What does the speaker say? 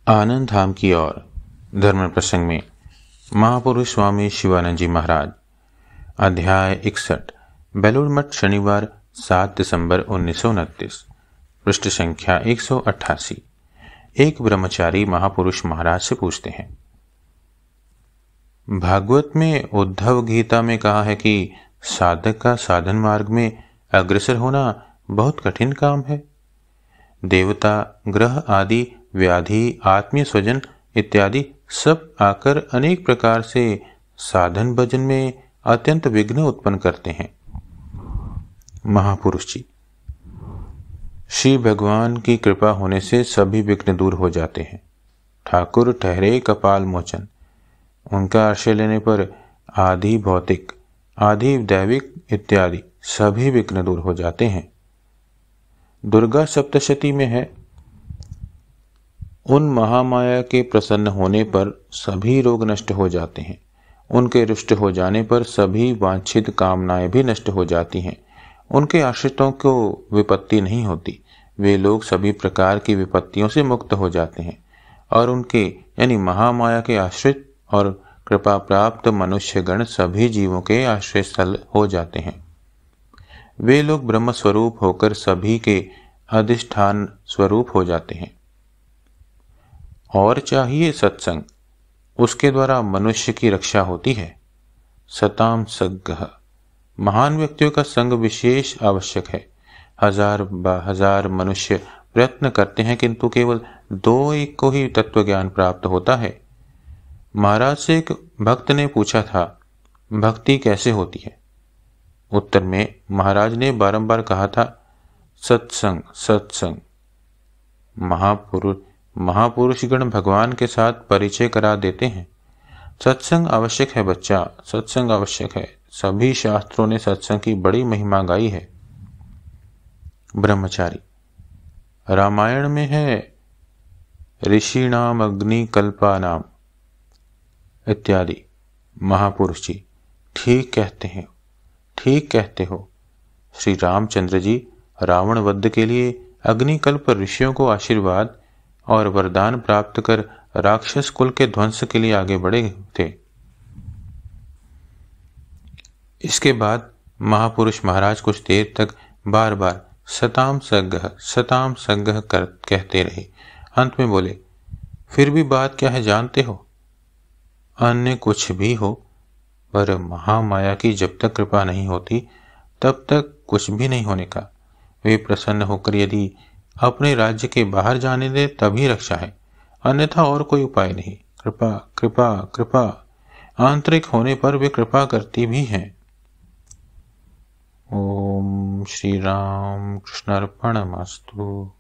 आनंद धाम की ओर धर्म प्रसंग में महापुरुष स्वामी शिवानंद जी महाराज। अध्याय 61 बेलूर मठ, शनिवार 7 दिसंबर 1929। पृष्ठ संख्या 188। एक ब्रह्मचारी महापुरुष महाराज से पूछते हैं, भागवत में उद्धव गीता में कहा है कि साधक का साधन मार्ग में अग्रसर होना बहुत कठिन काम है। देवता, ग्रह आदि, व्याधि, आत्मीय स्वजन इत्यादि सब आकर अनेक प्रकार से साधन भजन में अत्यंत विघ्न उत्पन्न करते हैं। महापुरुष जी, श्री भगवान की कृपा होने से सभी विघ्न दूर हो जाते हैं। ठाकुर ठहरे कपाल मोचन। उनका आश्रय लेने पर आदि भौतिक, आदि दैविक इत्यादि सभी विघ्न दूर हो जाते हैं। दुर्गा सप्तशती में है, उन महामाया के प्रसन्न होने पर सभी रोग नष्ट हो जाते हैं। उनके रुष्ट हो जाने पर सभी वांछित कामनाएं भी नष्ट हो जाती हैं। उनके आश्रितों को विपत्ति नहीं होती। वे लोग सभी प्रकार की विपत्तियों से मुक्त हो जाते हैं और उनके यानी महामाया के आश्रित और कृपा प्राप्त मनुष्यगण सभी जीवों के आश्रय स्थल हो जाते हैं। वे लोग ब्रह्म स्वरूप होकर सभी के अधिष्ठान स्वरूप हो जाते हैं। और चाहिए सत्संग, उसके द्वारा मनुष्य की रक्षा होती है। सताम सग्गह, महान व्यक्तियों का संग विशेष आवश्यक है। हजार मनुष्य प्रयत्न करते हैं किंतु केवल 2-1 को ही तत्व ज्ञान प्राप्त होता है। महाराज से एक भक्त ने पूछा था, भक्ति कैसे होती है? उत्तर में महाराज ने बारंबार कहा था, सत्संग सत्संग। महापुरुषगण भगवान के साथ परिचय करा देते हैं। सत्संग आवश्यक है बच्चा, सत्संग आवश्यक है। सभी शास्त्रों ने सत्संग की बड़ी महिमा गाई है। ब्रह्मचारी, रामायण में है, ऋषिणाम अग्नि कल्पा नाम इत्यादि। महापुरुष जी, ठीक कहते हो। श्री रामचंद्र जी रावण वध के लिए अग्निकल्प ऋषियों को आशीर्वाद और वरदान प्राप्त कर राक्षस कुल के ध्वंस के लिए आगे बढ़े थे। इसके बाद महापुरुष महाराज कुछ देर तक बार बार सताम सग्गह कहते रहे। अंत में बोले, फिर भी बात क्या है जानते हो? अन्य कुछ भी हो, पर महामाया की जब तक कृपा नहीं होती तब तक कुछ भी नहीं होने का। वे प्रसन्न होकर यदि अपने राज्य के बाहर जाने दे तभी रक्षा है, अन्यथा और कोई उपाय नहीं। कृपा कृपा कृपा, आंतरिक होने पर वे कृपा करती भी हैं। ओम श्री राम कृष्णार्पणमस्तु।